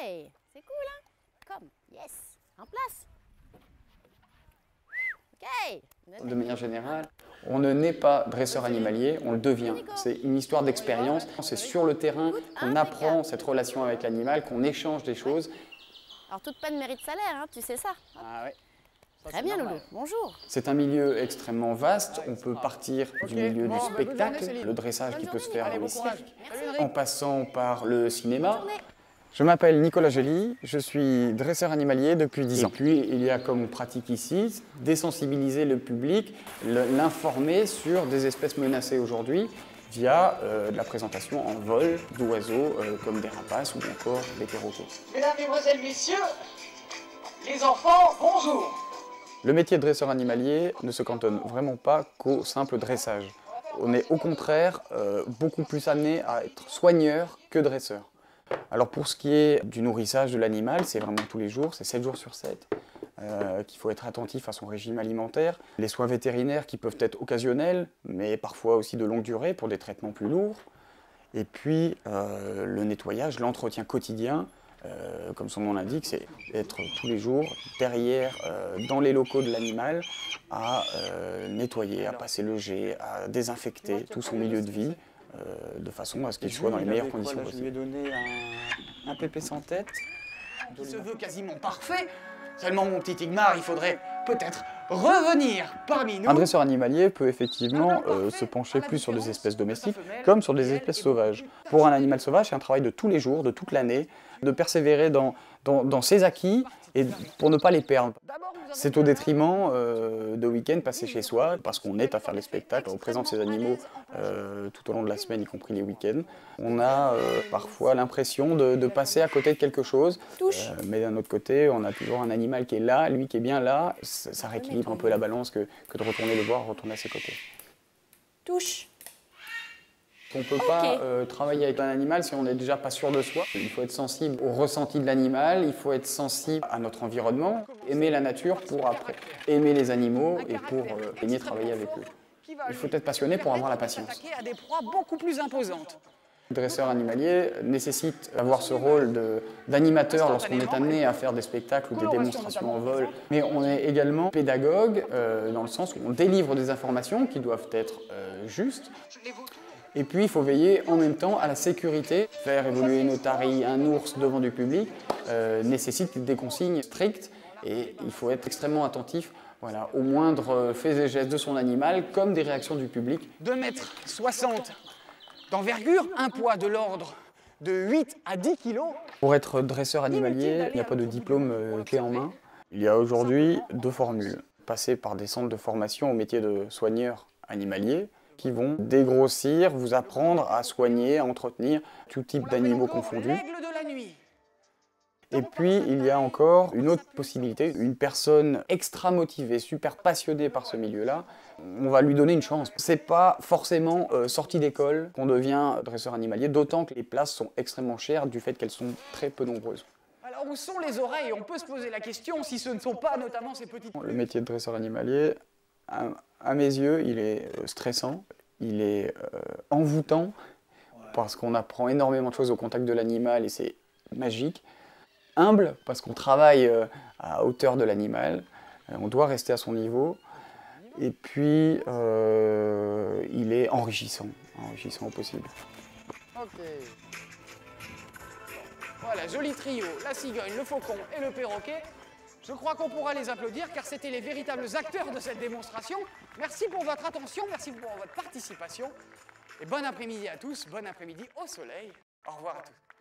c'est cool, hein? Comme, yes, en place. Ok. De manière générale, on ne naît pas dresseur animalier, on le devient. C'est une histoire d'expérience. C'est sur le terrain qu'on apprend cette relation avec l'animal, qu'on échange des choses. Alors toute peine mérite salaire, hein, tu sais ça. Ah ouais. Très bien, Loulou. Bonjour. C'est un milieu extrêmement vaste. On peut partir du milieu du spectacle, le dressage qui peut se faire dans les cirques, en passant par le cinéma. Je m'appelle Nicolas Joly, je suis dresseur animalier depuis 10 ans. Et puis, il y a comme pratique ici, désensibiliser le public, l'informer sur des espèces menacées aujourd'hui via de la présentation en vol d'oiseaux comme des rapaces ou encore des perroquets. Mesdames, Mesdemoiselles, Messieurs, les enfants, bonjour. Le métier de dresseur animalier ne se cantonne vraiment pas qu'au simple dressage. On est au contraire beaucoup plus amené à être soigneur que dresseur. Alors pour ce qui est du nourrissage de l'animal, c'est vraiment tous les jours, c'est 7 jours sur 7 qu'il faut être attentif à son régime alimentaire. Les soins vétérinaires qui peuvent être occasionnels, mais parfois aussi de longue durée pour des traitements plus lourds. Et puis le nettoyage, l'entretien quotidien, comme son nom l'indique, c'est être tous les jours derrière, dans les locaux de l'animal, à nettoyer, à passer le jet, à désinfecter tout son milieu de vie, de façon à ce qu'il soit dans les meilleures conditions possibles. Je lui ai donné un pépé sans tête. Qui se veut quasiment parfait. Seulement, mon petit Igmar, il faudrait peut-être revenir parmi nous. Un dresseur animalier peut effectivement se pencher plus sur des espèces domestiques comme sur des espèces sauvages. Pour un animal sauvage, c'est un travail de tous les jours, de toute l'année, de persévérer dans ses acquis et pour ne pas les perdre. C'est au détriment de week-ends passés chez soi, parce qu'on est à faire les spectacles, on présente ces animaux tout au long de la semaine, y compris les week-ends. On a parfois l'impression de passer à côté de quelque chose, mais d'un autre côté, on a toujours un animal qui est là, lui qui est bien là, ça rééquilibre un peu la balance que de retourner le voir, retourner à ses côtés. Touche. On ne peut pas travailler avec un animal si on n'est déjà pas sûr de soi. Il faut être sensible au ressenti de l'animal, il faut être sensible à notre environnement, aimer la nature pour après aimer les animaux et pour aimer travailler avec eux. Il faut être passionné pour avoir la patience. À des proies beaucoup plus imposantes. Le dresseur animalier nécessite d'avoir ce rôle d'animateur lorsqu'on est amené à faire des spectacles ou des démonstrations en vol. Mais on est également pédagogue dans le sens où on délivre des informations qui doivent être justes. Et puis, il faut veiller en même temps à la sécurité. Faire évoluer une otarie, un ours devant du public nécessite des consignes strictes et il faut être extrêmement attentif aux moindres faits et gestes de son animal comme des réactions du public. 2,60 m d'envergure, un poids de l'ordre de 8 à 10 kg. Pour être dresseur animalier, il n'y a pas de diplôme clé en main. Il y a aujourd'hui 2 formules. Passer par des centres de formation au métier de soigneur animalier, qui vont dégrossir, vous apprendre à soigner, à entretenir tout type d'animaux confondus. Et puis, il y a encore une autre possibilité, une personne extra motivée, super passionnée par ce milieu-là, on va lui donner une chance. C'est pas forcément sorti d'école qu'on devient dresseur animalier, d'autant que les places sont extrêmement chères du fait qu'elles sont très peu nombreuses. Alors, où sont les oreilles? On peut se poser la question si ce ne sont pas notamment ces petites... Le métier de dresseur animalier, à mes yeux, il est stressant, il est envoûtant, parce qu'on apprend énormément de choses au contact de l'animal et c'est magique. Humble, parce qu'on travaille à hauteur de l'animal, on doit rester à son niveau. Et puis, il est enrichissant au possible. Ok. Voilà, joli trio, la cigogne, le faucon et le perroquet. Je crois qu'on pourra les applaudir car c'était les véritables acteurs de cette démonstration. Merci pour votre attention, merci pour votre participation. Et bon après-midi à tous, bon après-midi au soleil. Au revoir à tous.